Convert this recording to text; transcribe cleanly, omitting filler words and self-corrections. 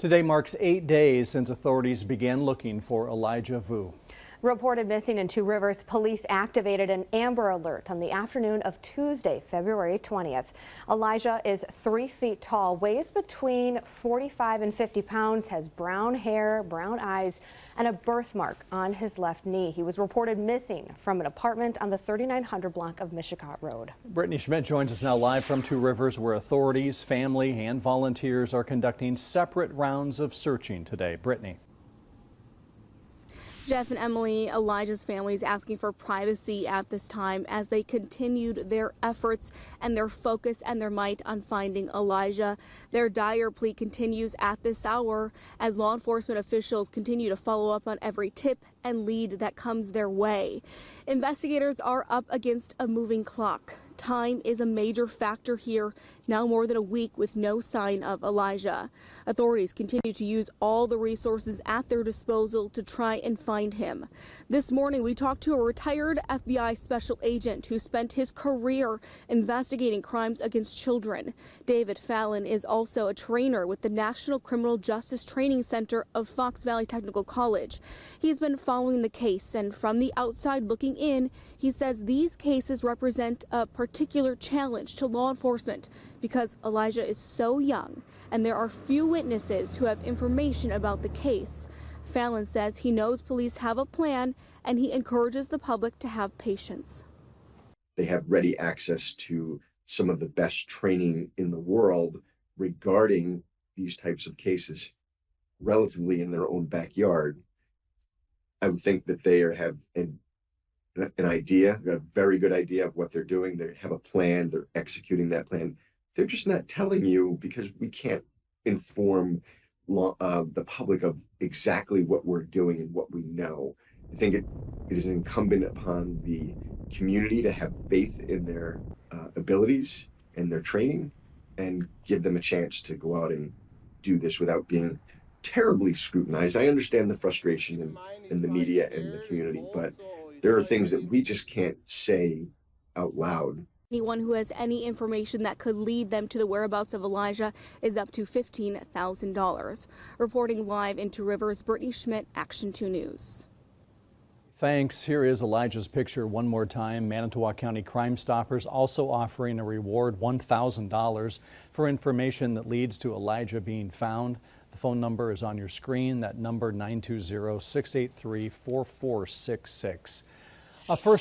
Today marks 8 days since authorities began looking for Elijah Vue. Reported missing in Two Rivers, police activated an Amber Alert on the afternoon of Tuesday, February 20th. Elijah is 3 feet tall, weighs between 45 and 50 pounds, has brown hair, brown eyes, and a birthmark on his left knee. He was reported missing from an apartment on the 3900 block of Mishicot Road. Brittany Schmidt joins us now live from Two Rivers, where authorities, family, and volunteers are conducting separate rounds of searching today. Brittany. Jeff and Emily, Elijah's family is asking for privacy at this time as they continued their efforts and their focus and their might on finding Elijah. Their dire plea continues at this hour as law enforcement officials continue to follow up on every tip and lead that comes their way. Investigators are up against a moving clock. Time is a major factor here, now more than a week with no sign of Elijah. Authorities continue to use all the resources at their disposal to try and find him. This morning, we talked to a retired FBI special agent who spent his career investigating crimes against children. David Fallon is also a trainer with the National Criminal Justice Training Center of Fox Valley Technical College. He's been following the case, and from the outside looking in, he says these cases represent a particular challenge to law enforcement because Elijah is so young and there are few witnesses who have information about the case. Fallon says he knows police have a plan and he encourages the public to have patience. They have ready access to some of the best training in the world regarding these types of cases relatively in their own backyard. I would think that they have an idea, a very good idea of what they're doing. They have a plan, they're executing that plan. They're just not telling you because we can't inform the public of exactly what we're doing and what we know. I think it is incumbent upon the community to have faith in their abilities and their training and give them a chance to go out and do this without being terribly scrutinized. I understand the frustration in the media and the community, but there are things that we just can't say out loud. Anyone who has any information that could lead them to the whereabouts of Elijah is up to $15,000. Reporting live in Two Rivers, Brittany Schmidt, Action 2 News. Thanks. Here is Elijah's picture one more time. Manitowoc County Crime Stoppers also offering a reward, $1,000, for information that leads to Elijah being found. The phone number is on your screen. That number, 920-683-4466. First